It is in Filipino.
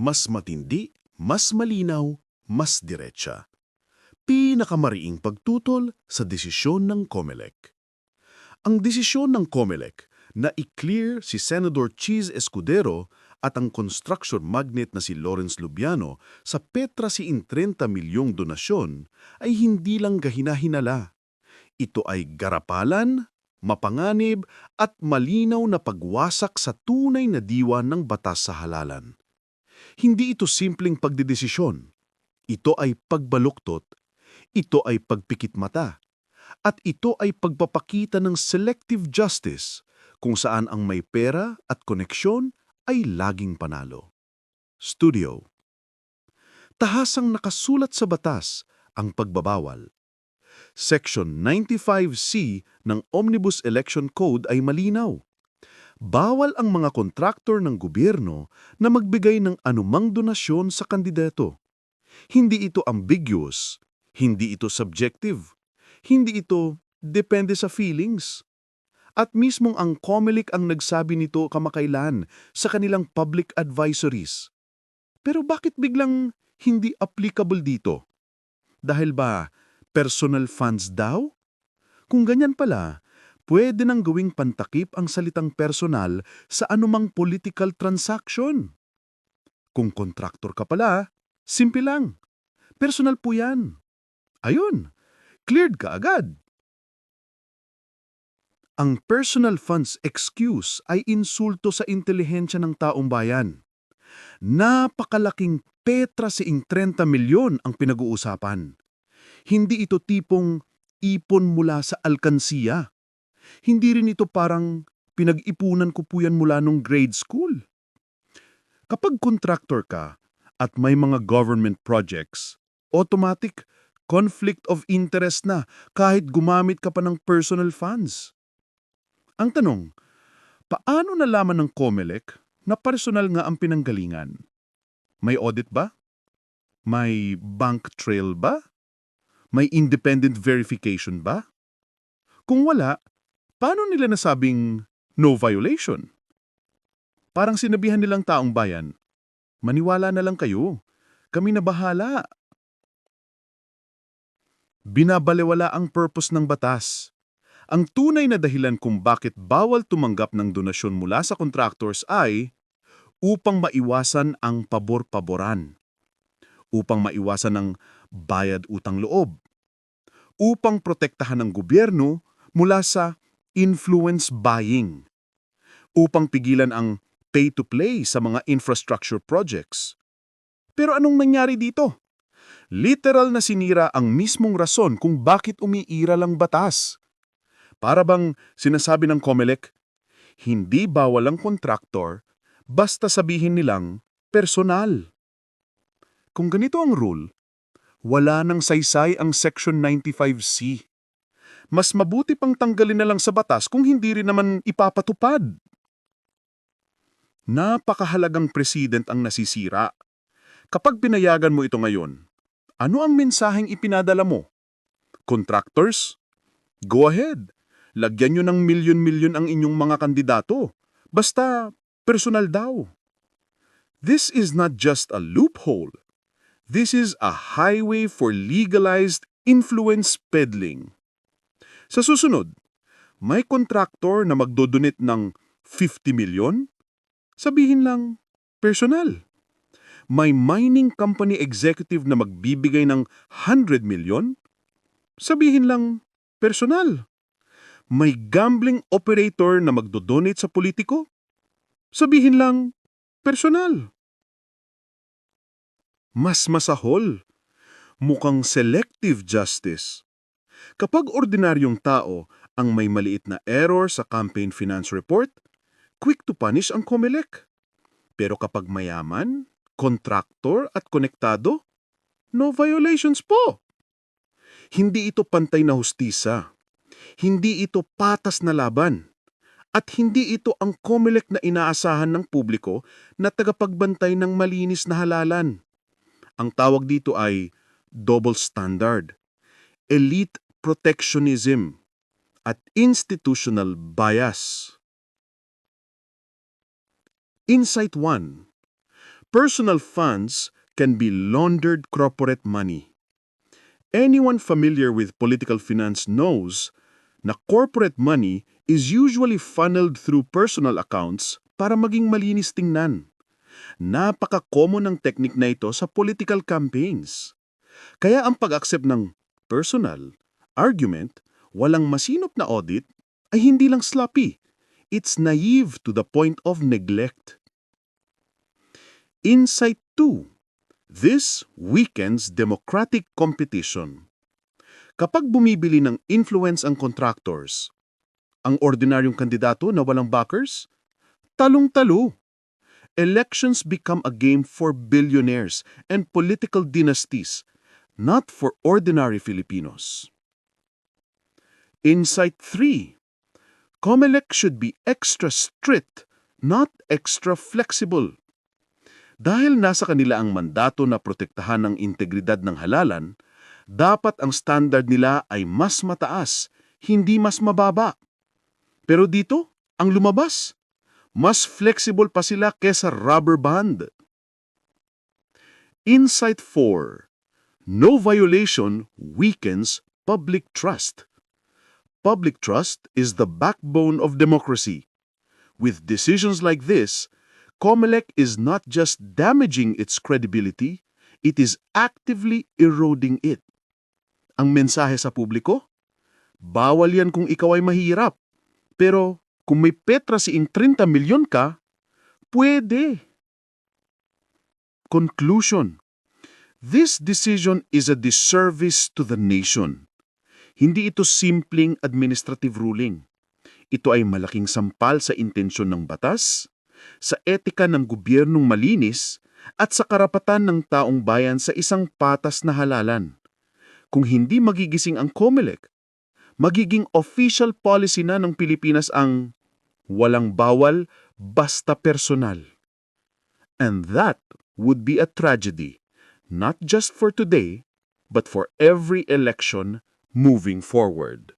Mas matindi, mas malinaw, mas diretsa. Pinakamariing pagtutol sa desisyon ng COMELEC. Ang desisyon ng COMELEC na i-clear si Senador Cheese Escudero at ang construction magnate na si Lawrence Lubiano sa Petra si 30 milyong donasyon ay hindi lang gahina-hinala. Ito ay garapalan, mapanganib at malinaw na pagwasak sa tunay na diwa ng batas sa halalan. Hindi ito simpleng pagdedesisyon. Ito ay pagbaluktot, ito ay pagpikit mata, at ito ay pagpapakita ng selective justice kung saan ang may pera at koneksyon ay laging panalo. Studio. Tahasang nakasulat sa batas ang pagbabawal. Section 95C ng Omnibus Election Code ay malinaw. Bawal ang mga kontraktor ng gobyerno na magbigay ng anumang donasyon sa kandidato. Hindi ito ambiguous, hindi ito subjective, hindi ito depende sa feelings. At mismong ang COMELEC ang nagsabi nito kamakailan sa kanilang public advisories. Pero bakit biglang hindi applicable dito? Dahil ba personal funds daw? Kung ganyan pala, pwede nang gawing pantakip ang salitang personal sa anumang political transaction. Kung kontraktor ka pala, simple lang. Personal po yan. Ayun, cleared ka agad. Ang personal funds excuse ay insulto sa intelihensya ng taong bayan. Napakalaking Petra si 30 milyon ang pinag-uusapan. Hindi ito tipong ipon mula sa alkansiya. Hindi rin ito parang pinag-ipunan ko po yan mula nung grade school. Kapag contractor ka at may mga government projects, automatic conflict of interest na kahit gumamit ka pa ng personal funds. Ang tanong, paano nalaman ng COMELEC na personal nga ang pinanggalingan? May audit ba? May bank trail ba? May independent verification ba? Kung wala, paano nila nasabing no violation? Parang sinabihan nilang taong bayan, maniwala na lang kayo, kami na bahala. Binabalewala ang purpose ng batas. Ang tunay na dahilan kung bakit bawal tumanggap ng donasyon mula sa contractors ay upang maiwasan ang pabor-paboran, upang maiwasan ang bayad utang loob, upang protektahan ng gobyerno mula sa influence buying, upang pigilan ang pay-to-play sa mga infrastructure projects. Pero anong nangyari dito? Literal na sinira ang mismong rason kung bakit umiiral ang batas. Para bang sinasabi ng COMELEC, hindi bawal ang kontraktor basta sabihin nilang personal. Kung ganito ang rule, wala nang saysay ang Section 95C. Mas mabuti pang tanggalin na lang sa batas kung hindi rin naman ipapatupad. Napakahalagang president ang nasisira. Kapag pinayagan mo ito ngayon, ano ang mensaheng ipinadala mo? Contractors? Go ahead. Lagyan nyo ng milyon-milyon ang inyong mga kandidato. Basta personal daw. This is not just a loophole. This is a highway for legalized influence peddling. Sa susunod, may kontraktor na magdodonate ng 50 milyon? Sabihin lang, personal. May mining company executive na magbibigay ng 100 milyon? Sabihin lang, personal. May gambling operator na magdodonate sa politiko? Sabihin lang, personal. Mas masahol. Mukhang selective justice. Kapag ordinaryong tao ang may maliit na error sa campaign finance report, quick to punish ang COMELEC. Pero kapag mayaman, kontraktor at konektado, no violations po. Hindi ito pantay na hustisya. Hindi ito patas na laban. At hindi ito ang COMELEC na inaasahan ng publiko na tagapagbantay ng malinis na halalan. Ang tawag dito ay double standard, elite protectionism, at institutional bias. Insight 1. Personal funds can be laundered corporate money. Anyone familiar with political finance knows na corporate money is usually funneled through personal accounts para maging malinis tingnan. Napaka-common ng teknik na ito sa political campaigns. Kaya ang pag-accept ng personal argument, walang masinop na audit, ay hindi lang sloppy. It's naive to the point of neglect. Insight 2. This weakens democratic competition. Kapag bumibili ng influence ang contractors, ang ordinaryong kandidato na walang backers, talong-talo. Elections become a game for billionaires and political dynasties, not for ordinary Filipinos. Insight 3. COMELEC should be extra strict, not extra flexible. Dahil nasa kanila ang mandato na protektahan ang integridad ng halalan, dapat ang standard nila ay mas mataas, hindi mas mababa. Pero dito, ang lumabas, mas flexible pa sila kesa rubber band. Insight 4. No violation weakens public trust. Public trust is the backbone of democracy. With decisions like this, COMELEC is not just damaging its credibility, it is actively eroding it. Ang mensahe sa publiko? Bawal yan kung ikaw ay mahirap. Pero kung may Petra siing 30 milyon ka, pwede. Conclusion. This decision is a disservice to the nation. Hindi ito simpleng administrative ruling. Ito ay malaking sampal sa intensyon ng batas, sa etika ng gobyernong malinis, at sa karapatan ng taong bayan sa isang patas na halalan. Kung hindi magigising ang COMELEC, magiging official policy na ng Pilipinas ang walang bawal basta personal. And that would be a tragedy, not just for today, but for every election moving forward.